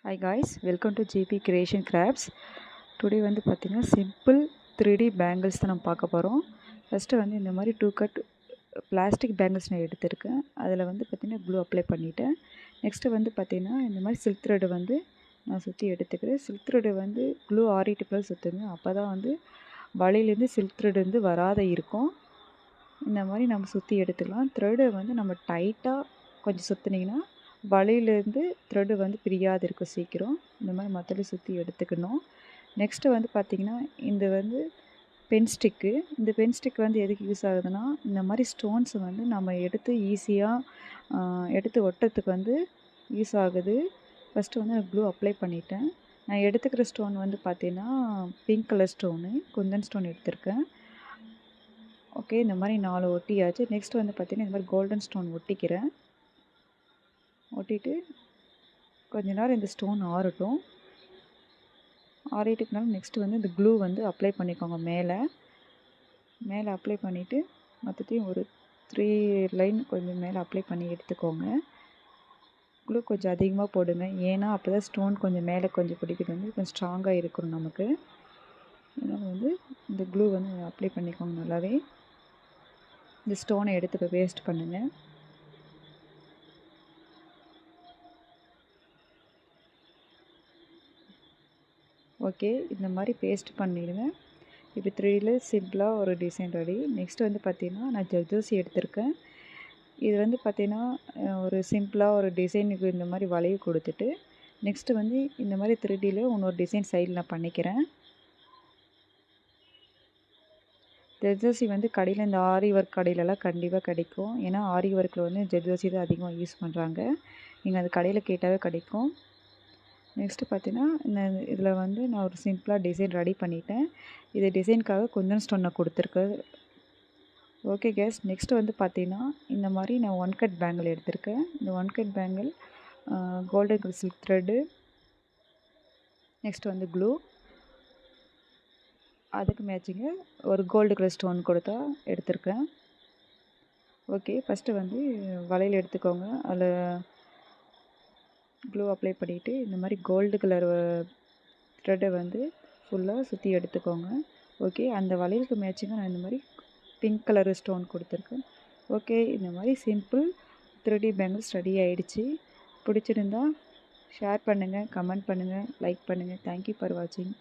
Hi guys, welcome to JP Creation Crafts. Today வந்து பார்த்தீங்கன்னா simple 3D bangles தான் நம்ம பார்க்க போகிறோம். ஃபஸ்ட்டு வந்து இந்த மாதிரி 2 கட் பிளாஸ்டிக் பேங்கிள்ஸ் நான் எடுத்திருக்கேன். அதில் வந்து பார்த்திங்கன்னா க்ளூ அப்ளை பண்ணிவிட்டேன். நெக்ஸ்ட்டு வந்து பார்த்திங்கன்னா இந்த மாதிரி சில்க் த்ரெட்டு வந்து நான் சுற்றி எடுத்துக்கிறேன். சில்க் த்ரெட்டு வந்து க்ளூ ஆறிட்டு பிறகு சுற்றுங்க. அப்போ தான் வந்து வலையிலேருந்து சில்க் த்ரெட் வந்து வராத இருக்கும். இந்த மாதிரி நம்ம சுற்றி எடுத்துக்கலாம். த்ரெட்டை வந்து நம்ம டைட்டாக கொஞ்சம் சுற்றுனீங்கன்னா வலையிலேருந்து த்ரெட்டு வந்து பிரியாது இருக்கும் சீக்கிரம். இந்த மாதிரி மற்றபடி சுற்றி எடுத்துக்கணும். நெக்ஸ்ட்டு வந்து பார்த்திங்கன்னா இந்த வந்து பென் ஸ்டிக்கு. இந்த பென் ஸ்டிக் வந்து எதுக்கு யூஸ் ஆகுதுன்னா, இந்த மாதிரி ஸ்டோன்ஸை வந்து நம்ம எடுத்து ஈஸியாக எடுத்து ஒட்டுறதுக்கு வந்து யூஸ் ஆகுது. ஃபஸ்ட்டு வந்து நான் க்ளூ அப்ளை பண்ணிட்டேன். நான் எடுத்துக்கிற ஸ்டோன் வந்து பார்த்திங்கன்னா pink colour stone, Kundan stone எடுத்திருக்கேன். ஓகே, இந்த மாதிரி 4 ஒட்டியாச்சு. நெக்ஸ்ட் வந்து பார்த்திங்கன்னா இந்த மாதிரி கோல்டன் ஸ்டோன் ஒட்டிக்கிறேன். ஒட்டிட்டு கொஞ்ச நேரம் இந்த ஸ்டோன் ஆறட்டும். ஆறிட்டுக்குனால நெக்ஸ்ட்டு வந்து இந்த க்ளூ வந்து அப்ளை பண்ணிக்கோங்க. மேலே அப்ளை பண்ணிவிட்டு மொத்தத்தையும் ஒரு 3 லைன் கொஞ்சம் மேலே அப்ளை பண்ணி எடுத்துக்கோங்க. க்ளூ கொஞ்சம் அதிகமாக போடுங்க. ஏன்னா அப்போ தான் ஸ்டோன் கொஞ்சம் மேலே கொஞ்சம் பிடிக்கிறது வந்து கொஞ்சம் ஸ்ட்ராங்காக இருக்கணும் நமக்கு. அதனால் வந்து இந்த க்ளூ வந்து அப்ளை பண்ணிக்கோங்க நல்லாவே. இந்த ஸ்டோனை எடுத்து வேஸ்ட் பண்ணுங்கள். ஓகே, இந்த மாதிரி பேஸ்ட் பண்ணிடுங்க. இப்போ 3Dல சிம்பிளாக ஒரு டிசைன் ரெடி. நெக்ஸ்ட் வந்து பார்த்திங்கன்னா நான் ஜர்தோசி எடுத்திருக்கேன். இது வந்து பார்த்திங்கன்னா ஒரு சிம்பிளாக ஒரு டிசைனுக்கு இந்த மாதிரி வளைவு கொடுத்துட்டு நெக்ஸ்ட்டு வந்து இந்த மாதிரி 3Dல இன்னொரு டிசைன் சைடில் நான் பண்ணிக்கிறேன். ஜர்தோசி வந்து கடையில் இந்த ஆரி ஒர்க் கடையிலலாம் கண்டிப்பாக கிடைக்கும். ஏன்னா ஆரி ஒர்க்கில் வந்து ஜர்தோசி தான் அதிகமாக யூஸ் பண்ணுறாங்க. நீங்கள் அது கடையில் கேட்டாவே கிடைக்கும். நெக்ஸ்ட்டு பார்த்தீங்கன்னா இந்த இதில் வந்து நான் ஒரு சிம்பிளாக டிசைன் ரெடி பண்ணிட்டேன். இது டிசைனுக்காக குந்தன் ஸ்டோன் நான் கொடுத்துருக்கேன். ஓகே கேஸ், நெக்ஸ்ட்டு வந்து பார்த்தீங்கன்னா இந்த மாதிரி நான் 1 கட் பேங்கிள் எடுத்திருக்கேன். இந்த 1 cut bangle golden colour silk thread, next வந்து க்ளூ, அதுக்கு மேட்சிங்கு ஒரு கோல்டு கலர் ஸ்டோன் கொடுத்தா எடுத்திருக்கேன். ஓகே, ஃபஸ்ட்டு வந்து வளையல் எடுத்துக்கோங்க. அதில் க்ளூ அப்ளை பண்ணிவிட்டு இந்த மாதிரி கோல்டு கலர் த்ரெட்டை வந்து ஃபுல்லாக சுற்றி எடுத்துக்கோங்க. ஓகே, அந்த வளையலுக்கு மேட்சிங்காக நான் இந்த மாதிரி பிங்க் கலர் ஸ்டோன் கொடுத்துருக்கேன். ஓகே, இந்த மாதிரி சிம்பிள் 3D பேங்கிள்ஸ் ரெடி ஆகிடுச்சு. பிடிச்சிருந்தா ஷேர் பண்ணுங்கள், கமெண்ட் பண்ணுங்கள், லைக் பண்ணுங்கள். தேங்க்யூ ஃபார் வாட்சிங்.